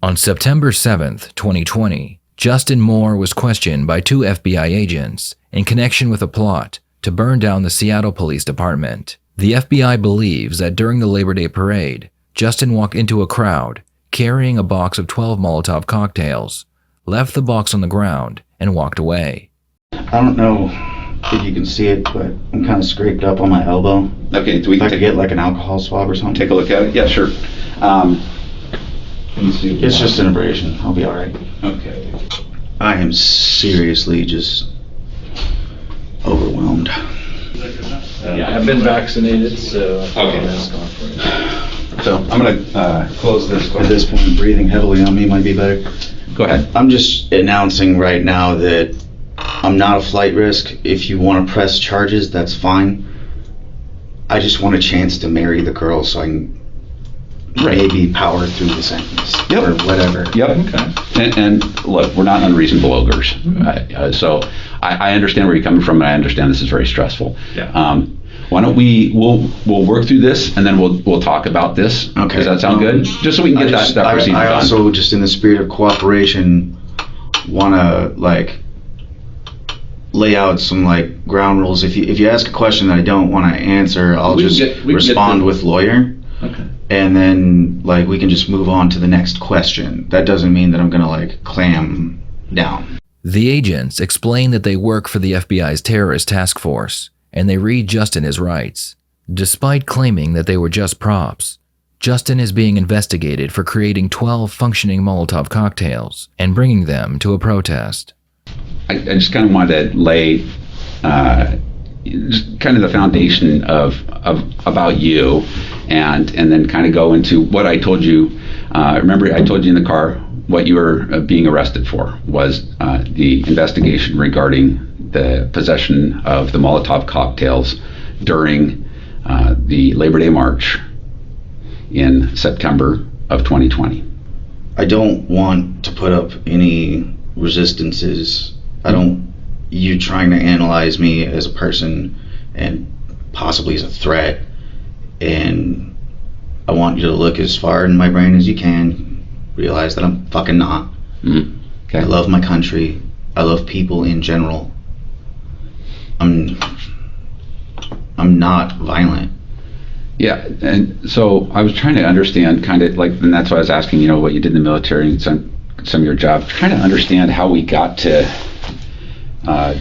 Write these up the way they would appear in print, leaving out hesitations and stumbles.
On September 7th, 2020, Justin Moore was questioned by 2 FBI agents in connection with a plot to burn down the Seattle Police Department. The FBI believes that during the Labor Day parade, Justin walked into a crowd carrying a box of 12 Molotov cocktails, left the box on the ground, and walked away. I don't know if you can see it, but I'm kind of scraped up on my elbow. Okay, do we if I could get like an alcohol swab or something? take a look at it? Yeah, sure. Let me see. It's just an abrasion. I'll be all right. Okay. I am seriously just overwhelmed. Yeah, I've been vaccinated, so I've got Okay. a mask on for it. So I'm going to close this. At this point, breathing heavily on me might be better. Go ahead. I'm just announcing right now that I'm not a flight risk. If you want to press charges, that's fine. I just want a chance to marry the girl so I can maybe power through the sentence or whatever. Yep. Okay. And look, we're not unreasonable ogres. So I understand where you're coming from, and I understand this is very stressful. Yeah. Why don't we'll work through this, and then we'll talk about this. Okay. Does that sound good? Just so we can get that procedure I done. also, just in the spirit of cooperation, want to lay out some ground rules. If you ask a question that I don't want to answer, I'll We can just get respond with lawyer. Okay. And then we can just move on to the next question. That doesn't mean that I'm gonna clam down. The agents explain that they work for the FBI's terrorist task force, and they read Justin his rights. Despite claiming that they were just props, Justin is being investigated for creating 12 functioning Molotov cocktails and bringing them to a protest. I just kind of wanted to lay just kind of the foundation of about you, and then kind of go into what I told you. Remember, I told you in the car what you were being arrested for was the investigation regarding the possession of the Molotov cocktails during the Labor Day March in September of 2020. I don't want to put up any resistances. I don't you trying to analyze me as a person and possibly as a threat, and I want you to look as far in my brain as you can, realize that I'm fucking not. Okay. I love my country. I love people in general. I'm not violent. Yeah, and so I was trying to understand and that's why I was asking, what you did in the military and some of your job, trying to understand how we got to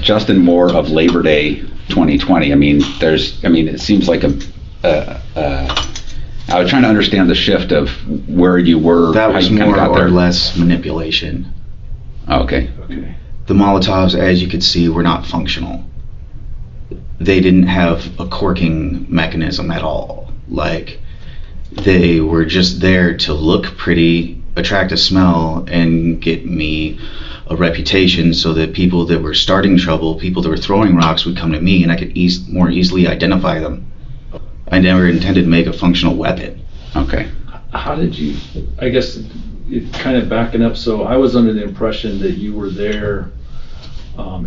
Justin Moore of Labor Day 2020. It seems like I was trying to understand the shift of where you were. That was how you more got or there. less manipulation. Okay. Okay. The Molotovs, as you could see, were not functional. They didn't have a corking mechanism at all. They were just there to look pretty, attract a smell, and get me a reputation so that people that were starting trouble, people that were throwing rocks, would come to me and I could more easily identify them. I never intended to make a functional weapon. Okay. How did you, I guess, kind of backing up, so I was under the impression that you were there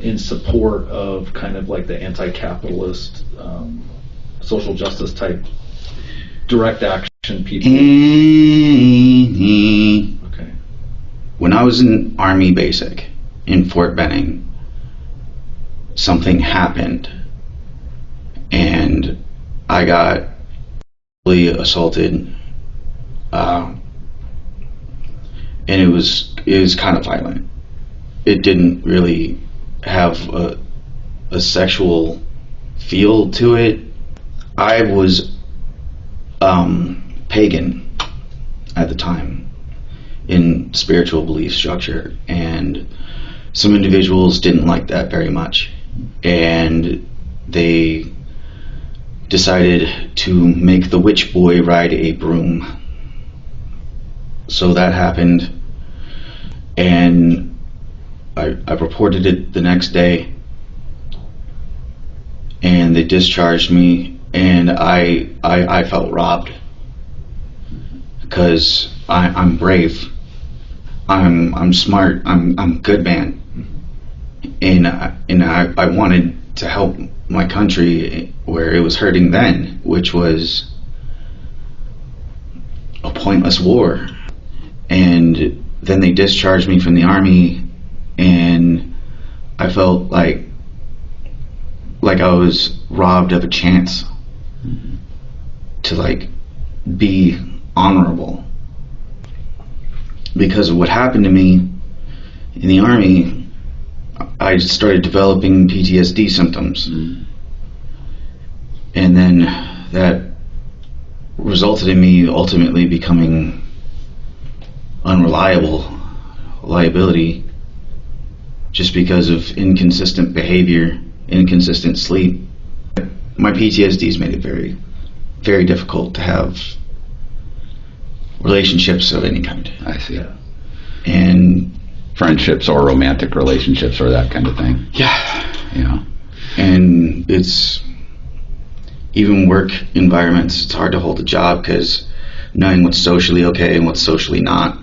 in support of kind of the anti-capitalist, social justice type direct action people. Okay. When I was in Army Basic in Fort Benning, something happened and I got assaulted, and it was kind of violent. It didn't really have a sexual feel to it. I was pagan at the time in spiritual belief structure, and some individuals didn't like that very much, and they decided to make the witch boy ride a broom. So that happened, and I reported it the next day, and they discharged me, and I felt robbed, because I'm brave, I'm smart, I'm a good man, and I wanted to help my country where it was hurting then, which was a pointless war. And then they discharged me from the Army, and I felt like I was robbed of a chance to like be honorable because of what happened to me in the Army. I started developing PTSD symptoms, and then that resulted in me ultimately becoming liability, just because of inconsistent behavior, inconsistent sleep. My PTSD's made it very, very difficult to have relationships of any kind. I see. And Friendships or romantic relationships or that kind of thing. yeah. And it's even work environments, it's hard to hold a job because knowing what's socially okay and what's socially not.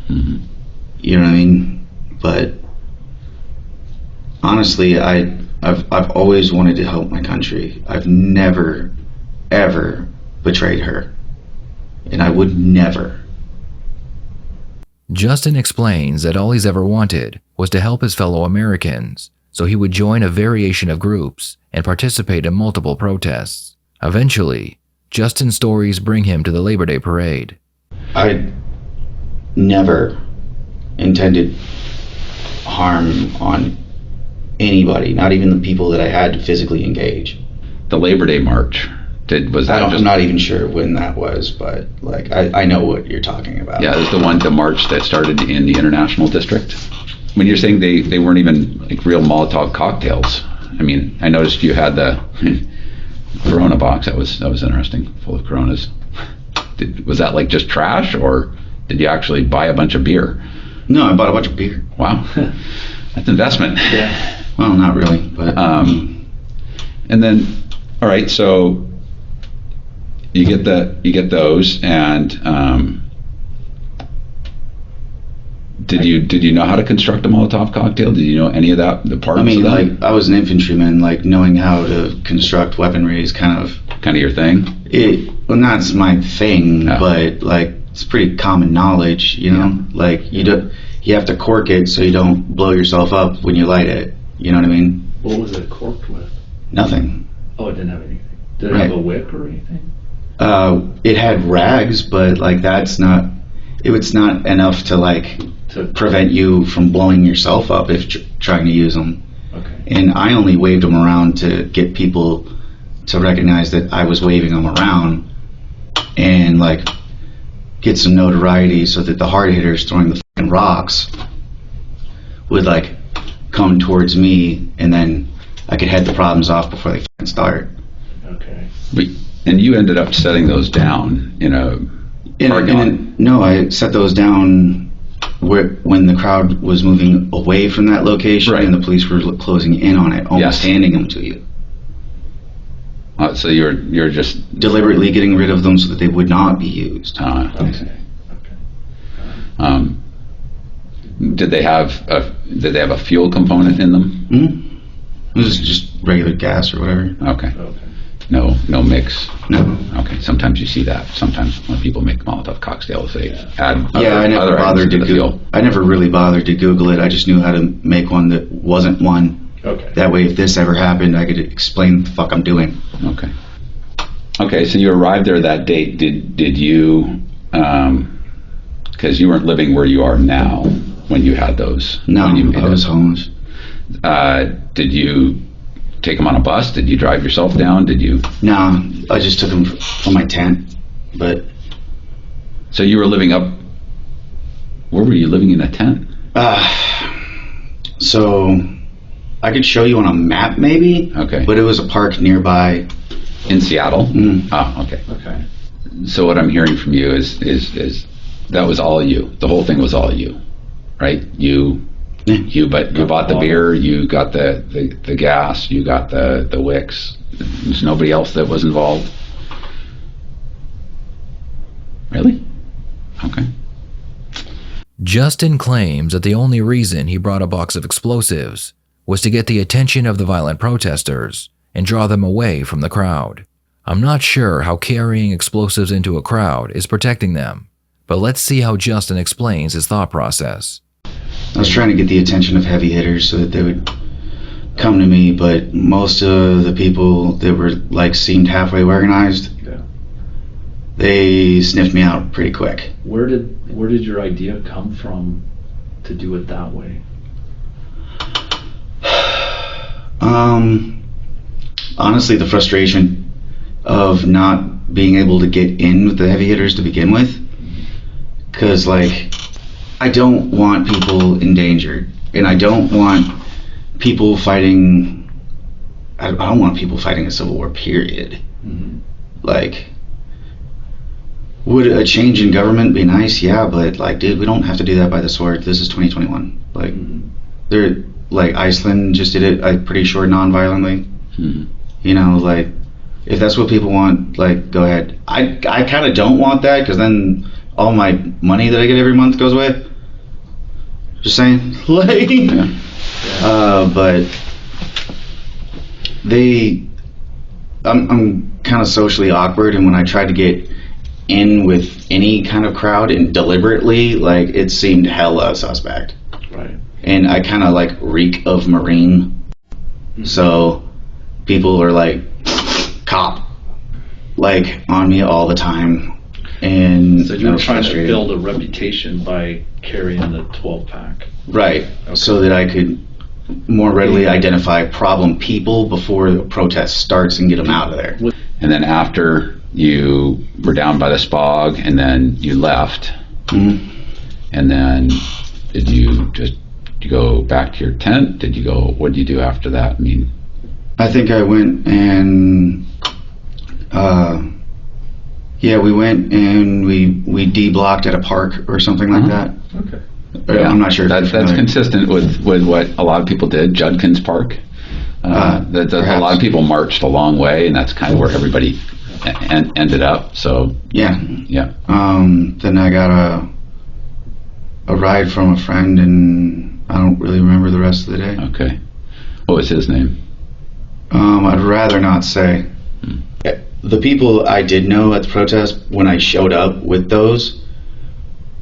You know what I mean? But honestly, I've always wanted to help my country. I've never ever betrayed her, and I would never. Justin explains that all he's ever wanted was to help his fellow Americans, so he would join a variation of groups and participate in multiple protests. Eventually, Justin's stories bring him to the Labor Day parade. I never intended harm on anybody, not even the people that I had to physically engage. The Labor Day March, was that I'm not even sure when that was, but like I know what you're talking about. Yeah, it was the march that started in the International District. When you're saying they weren't even like real Molotov cocktails, I mean, I noticed you had the Corona box. That was interesting, full of Coronas. Was that like just trash, or did you actually buy a bunch of beer? No, I bought a bunch of beer. Wow, that's investment. Yeah. Well, not really, but and then, all right, so you get those, and did you know how to construct a Molotov cocktail? Did you know any of that? The parts. I mean, of that? like I was an infantryman. Like knowing how to construct weaponry is kind of your thing. Well, that's my thing, No. but like it's pretty common knowledge, you know. Like you have to cork it so you don't blow yourself up when you light it. You know what I mean? What was it corked with? Nothing. Oh, it didn't have anything. Did it Right. have a wick or anything? It had rags, but like it's not enough to like To prevent you from blowing yourself up if trying to use them. Okay. And I only waved them around to get people to recognize that I was waving them around and like get some notoriety so that the hard hitters throwing the fucking rocks would like come towards me, and then I could head the problems off before they fucking start. Okay. And you ended up setting those down in a parking lot. No, I set those down when the crowd was moving away from that location, Right. and the police were closing in on it, almost Yes. handing them to you. So you're just Deliberately getting rid of them so that they would not be used. Okay. Did they have a fuel component in them? It was just regular gas or whatever. Okay. Okay. No mix. No. Okay. Sometimes you see that. Sometimes when people make Molotov cocktails, they add I never other items bothered to to the fuel. I never really bothered to Google it. I just knew how to make one that wasn't one. Okay. That way, if this ever happened, I could explain what the fuck I'm doing. Okay. Okay. So you arrived there that date. Did you? Because you weren't living where you are now when you had those. No, when you made I was it. homeless. Did you take them on a bus? Did you drive yourself down? Did you? No, I just took them from my tent. But So you were living up. Where were you living in a tent? so I could show you on a map maybe. Okay. But it was a park nearby. In Seattle. Mm. Oh, okay. Okay. So what I'm hearing from you is that was all you. The whole thing was all you, right? You bought the beer. You got the gas. You got the wicks. There's nobody else that was involved. Really? Okay. Justin claims that the only reason he brought a box of explosives was to get the attention of the violent protesters and draw them away from the crowd. I'm not sure how carrying explosives into a crowd is protecting them, But let's see how Justin explains his thought process. I was trying to get the attention of heavy hitters so that they would come to me, but most of the people that were like seemed halfway organized, Yeah. they sniffed me out pretty quick. Where did your idea come from to do it that way? Honestly, the frustration of not being able to get in with the heavy hitters to begin with, because like I don't want people endangered, and I don't want people fighting. I don't want people fighting a civil war. Period. Mm-hmm. Like, would a change in government be nice? Yeah, but like, dude, we don't have to do that by the sword. This is 2021. Like, they're like Iceland just did it. I'm pretty sure non-violently. Mhm. You know, like, if that's what people want, like, go ahead. I kind of don't want that, because then all my money that I get every month goes away. Just saying. Like, but I'm kind of socially awkward, and when I tried to get in with any kind of crowd and deliberately, like, it seemed hella suspect. Right. And I kind of like reek of Marine, so people are like cop like on me all the time, and So you I were was trying frustrated. to build a reputation by carrying the 12-pack. Right, so that I could more readily identify problem people before the protest starts and get them out of there. And then after you were down by the spog, and then you left, Mhm. and then did you go back to your tent? What did you do after that? I mean, I think I went and we went and we D-blocked at a park or something like that. Okay. I'm not sure if That's you're familiar. consistent with what a lot of people did. Judkins Park. A lot of people marched a long way, and that's kind of where everybody ended up. So Yeah. yeah. Then I got a ride from a friend, and I don't really remember the rest of the day. Okay. What was his name? I'd rather not say. The people I did know at the protest, when I showed up with those,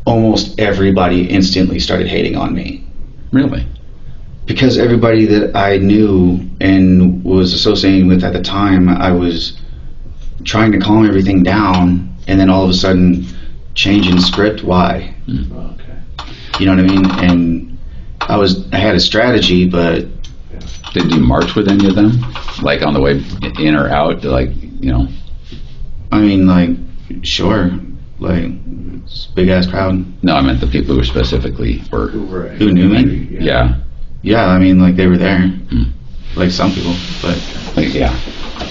almost everybody instantly started hating on me. Really? Because everybody that I knew and was associating with at the time, I was trying to calm everything down, and then all of a sudden, changing script. Why? Okay. You know what I mean? And I had a strategy, but Did you march with any of them? Like on the way in or out? Like, you know? I mean, like, sure, like, it's a big ass crowd. No, I meant the people who specifically were. Who knew me? Yeah. Yeah, I mean, like, they were there. Like some people, but Like, yeah.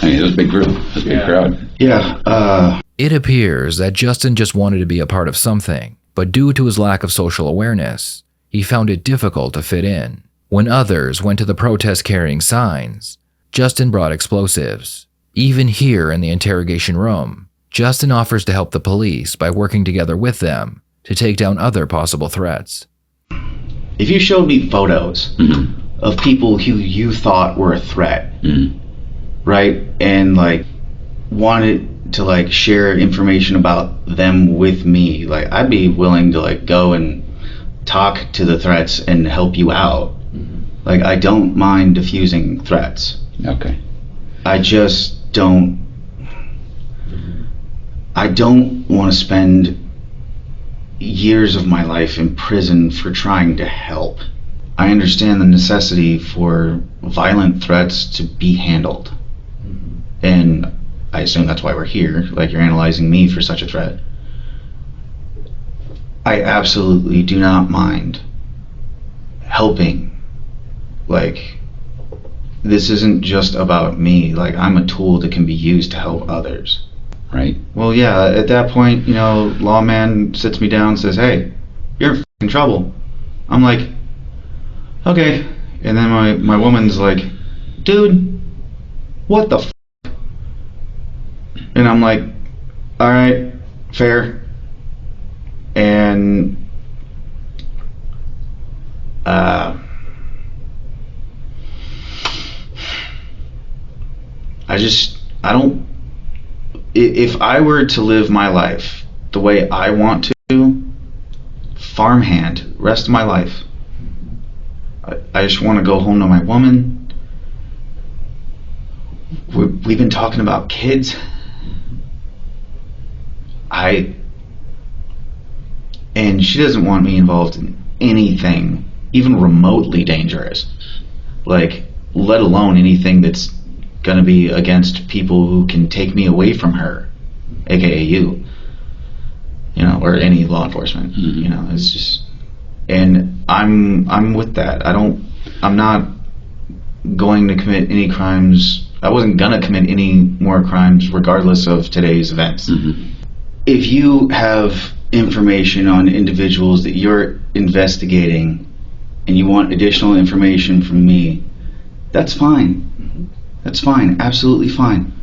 I mean, it was a big group. It was a big Yeah. crowd. yeah. It appears that Justin just wanted to be a part of something, but due to his lack of social awareness, he found it difficult to fit in. When others went to the protest carrying signs, Justin brought explosives. Even here in the interrogation room, Justin offers to help the police by working together with them to take down other possible threats. If you showed me photos of people who you thought were a threat, right, and like wanted to like share information about them with me, like I'd be willing to like go and talk to the threats and help you out. Like, I don't mind diffusing threats. Okay. I just don't want to spend years of my life in prison for trying to help. I understand the necessity for violent threats to be handled. And I assume that's why we're here, like you're analyzing me for such a threat. I absolutely do not mind helping. Like, this isn't just about me. Like, I'm a tool that can be used to help others. Right. Well, yeah, at that point, you know, lawman sits me down and says, hey, you're in f***ing trouble. I'm like, okay. And then my woman's like, dude, what the f***? And I'm like, all right, fair. And I don't, if I were to live my life the way I want to, farmhand rest of my life. I just want to go home to my woman. We've been talking about kids. And she doesn't want me involved in anything, even remotely dangerous. Like, let alone anything that's gonna be against people who can take me away from her, aka you know, or any law enforcement. You know, it's just, and I'm with that. I'm not going to commit any crimes. I wasn't gonna commit any more crimes regardless of today's events. If you have information on individuals that you're investigating and you want additional information from me, that's fine. That's fine, absolutely fine.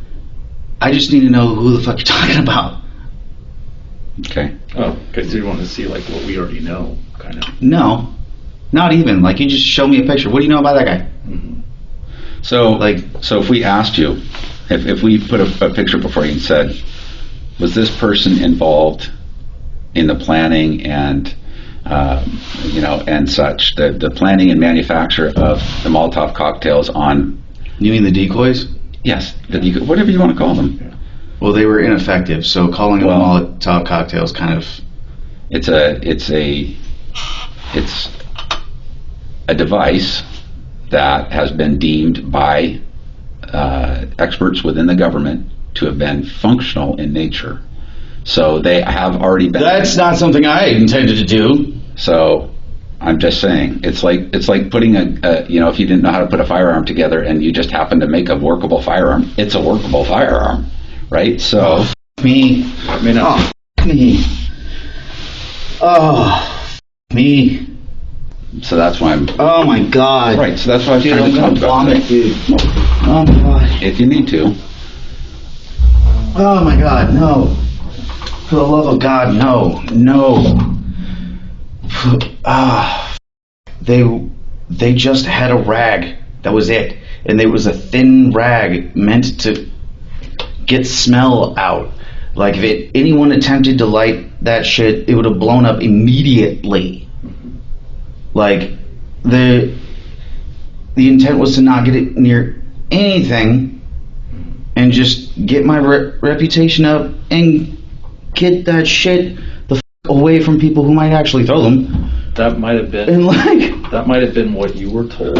I just need to know who the fuck you're talking about. Okay. Oh, because you want to see like what we already know, kind of. No, not even. Like, you just show me a picture. What do you know about that guy? So if we asked you, if we put a picture before you and said, was this person involved in the planning and and such, the planning and manufacture of the Molotov cocktails on? You mean the decoys? Yes, whatever you want to call them. Yeah. Well, they were ineffective, so calling them Molotov cocktails kind of. It's a device that has been deemed by experts within the government to have been functional in nature. So they have already been. That's not something I intended to do. So I'm just saying, it's like putting if you didn't know how to put a firearm together and you just happen to make a workable firearm, it's a workable firearm, right? So me. I mean, Me. Oh, me. So that's why I'm. Oh my God. Right. So that's why I was Dude, trying I'm to gonna talk about vomit, it. dude. Oh my God. If you need to. Oh my God, no. For the love of God, no. They just had a rag. That was it. And it was a thin rag meant to get smell out. Like, if anyone attempted to light that shit, it would have blown up immediately. Like, the intent was to not get it near anything and just get my reputation up and get that shit the f*** away from people who might actually throw them. that might have been And like, that might have been what you were told.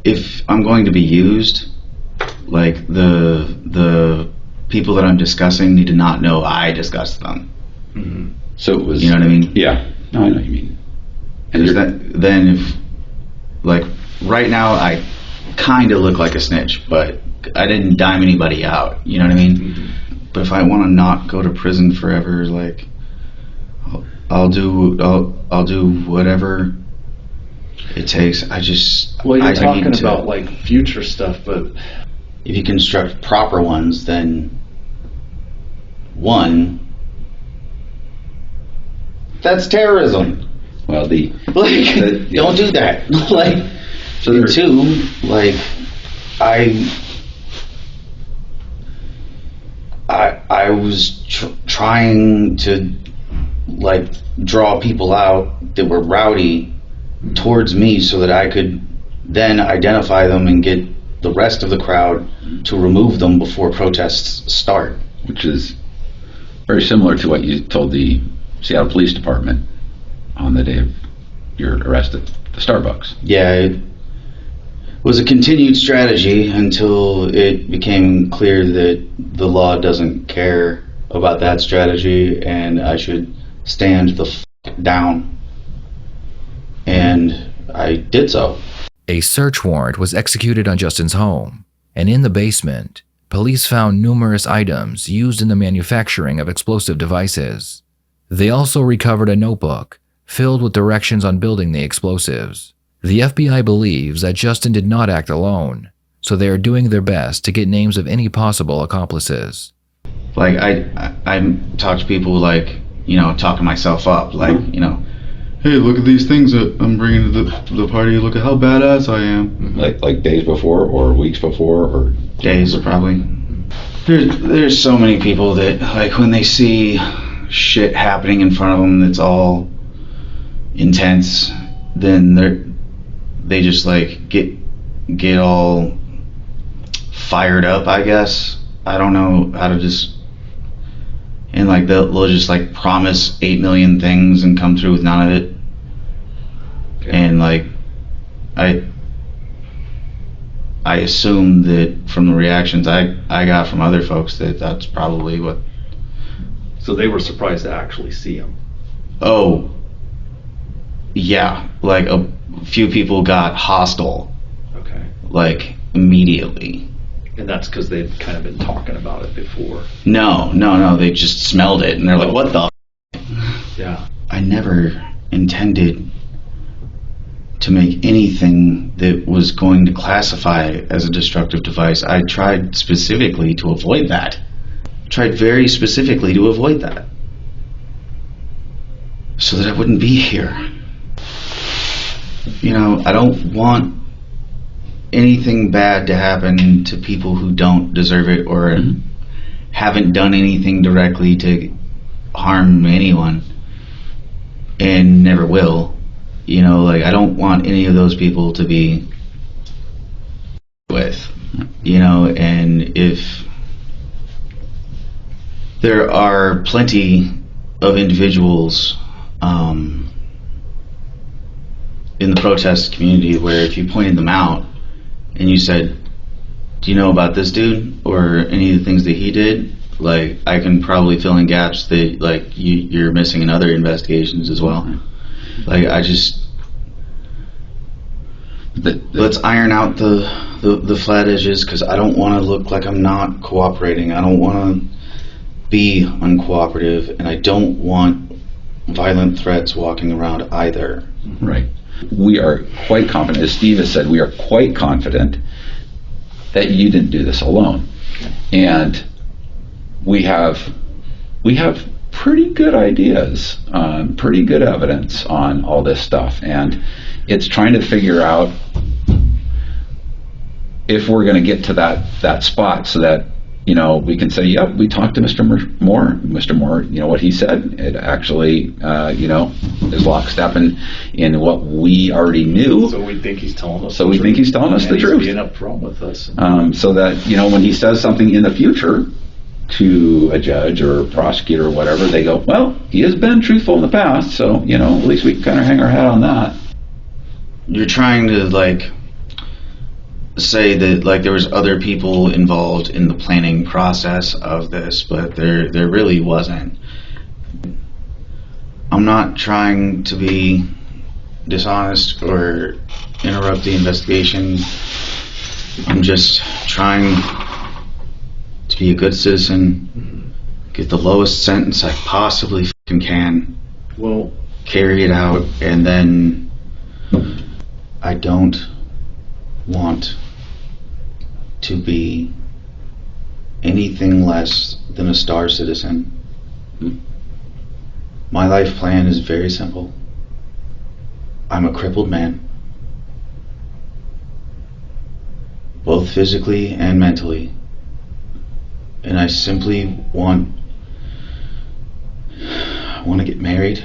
if I'm going to be used, like, the people that I'm discussing need to not know I discussed them. So it was. You know what I mean? Yeah. No, I know what you mean. And Then if, like, right now I kind of look like a snitch, but I didn't dime anybody out. You know what I mean? But if I want to not go to prison forever, like, I'll do whatever it takes. Well, you're I talking need to- about like future stuff, but if you construct proper ones, then one, that's terrorism. well, Like, don't do that. Like, So and there- two, like, I was trying to, like, draw people out that were rowdy towards me so that I could then identify them and get the rest of the crowd to remove them before protests start. which is very similar to what you told the Seattle Police Department on the day of your arrest at the Starbucks. Yeah, it was a continued strategy until it became clear that the law doesn't care about that strategy and I should stand the f*** down. And I did so. A search warrant was executed on Justin's home, and in the basement, police found numerous items used in the manufacturing of explosive devices. They also recovered a notebook filled with directions on building the explosives. The FBI believes that Justin did not act alone, so they are doing their best to get names of any possible accomplices. Like, I talk to people, like, you know, talking myself up, like, you know, hey, look at these things that I'm bringing to the party, look at how badass I am. Like days before or weeks before or Days, probably. There's so many people that, like, when they see shit happening in front of them that's all intense, then they just like get all fired up, I guess. I don't know how to just, and like they'll just like promise 8 million things and come through with none of it. Okay. And like I assume that from the reactions I got from other folks that that's probably what. So they were surprised to actually see him. Oh, yeah, like a few people got hostile, Okay. like immediately. And that's because they've kind of been talking about it before. No, they just smelled it and they're like, what the Yeah. I never intended to make anything that was going to classify as a destructive device. I tried specifically to avoid that. Tried very specifically to avoid that. So that I wouldn't be here. You know, I don't want anything bad to happen to people who don't deserve it or haven't done anything directly to harm anyone and never will. You know, like I don't want any of those people to be with, you know, and if there are plenty of individuals in the protest community where if you pointed them out and you said, do you know about this dude or any of the things that he did, like I can probably fill in gaps that like you're missing in other investigations as well. Like I just let's iron out the flat edges, because I don't want to look like I'm not cooperating. I don't want to be uncooperative, and I don't want violent threats walking around either. Right. We are quite confident, as Steve has said, we are quite confident that you didn't do this alone. And we have pretty good ideas, pretty good evidence on all this stuff. And it's trying to figure out if we're going to get to that spot so that, you know, we can say, yep, we talked to Mr. Moore. Mr. Moore, you know, what he said, it actually, you know, is lockstep in what we already knew. So we think he's telling us So we think he's telling us the truth. He's being upfront with us. So that, you know, when he says something in the future to a judge or a prosecutor or whatever, they go, well, he has been truthful in the past, so, you know, at least we can kind of hang our hat on that. You're trying to like say that like there was other people involved in the planning process of this, but there really wasn't. I'm not trying to be dishonest or interrupt the investigation. I'm just trying to be a good citizen, get the lowest sentence I possibly can, Well, carry it out, and then I don't want to be anything less than a star citizen. My life plan is very simple. I'm a crippled man, both physically and mentally, and I simply want to get married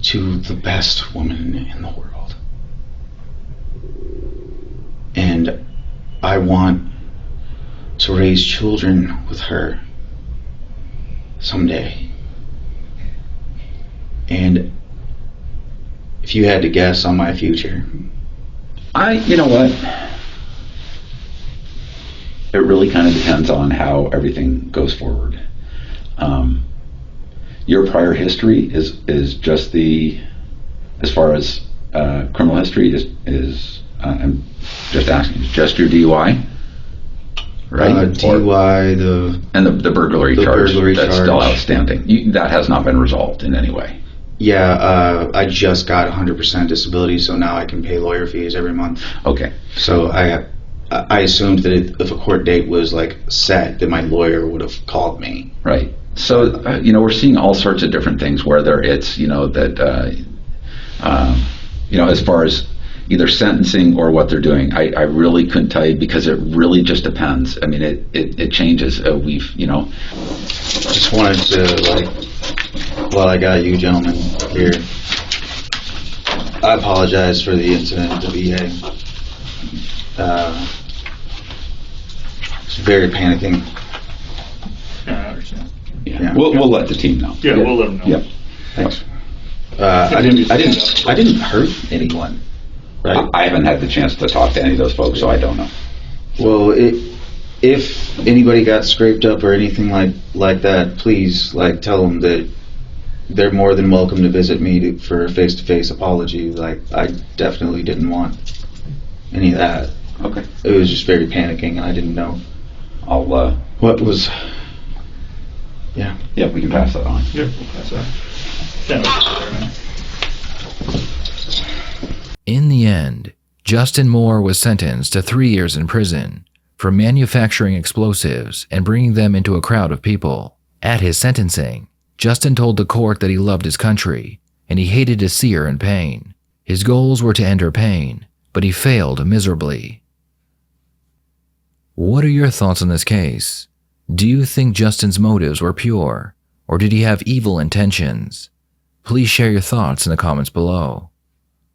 to the best woman in the world. And I want to raise children with her someday. And if you had to guess on my future, You know what? It really kind of depends on how everything goes forward. Your prior history is just as far as criminal history is I'm just asking, just your DUI, right? DUI, and the burglary the charge burglary that's charge. still outstanding. That has not been resolved in any way. Yeah, I just got 100% disability, so now I can pay lawyer fees every month. Okay. So I assumed that if a court date was like set, that my lawyer would have called me. Right. So, you know, we're seeing all sorts of different things, whether it's, you know, that, you know, as far as either sentencing or what they're doing, I really couldn't tell you, because it really just depends. I mean, it changes. We've, you know. Just wanted to like while I got you gentlemen here, I apologize for the incident at the VA. It's very panicking. Yeah, I understand. Yeah. We'll let the team know. Yeah, we'll let them know. Yep. Thanks. I didn't hurt anyone, right? I haven't had the chance to talk to any of those folks, so I don't know. Well, if anybody got scraped up or anything like that, please tell them that they're more than welcome to visit me for a face-to-face apology. I definitely didn't want any of that. Okay. It was just very panicking, and I didn't know I'll. what was. Yeah. Yeah, we can pass that on. Yeah, that's that. Yeah, no, In the end, Justin Moore was sentenced to 3 years in prison for manufacturing explosives and bringing them into a crowd of people. At his sentencing, Justin told the court that he loved his country and he hated to see her in pain. His goals were to end her pain, but he failed miserably. What are your thoughts on this case? Do you think Justin's motives were pure, or did he have evil intentions? Please share your thoughts in the comments below.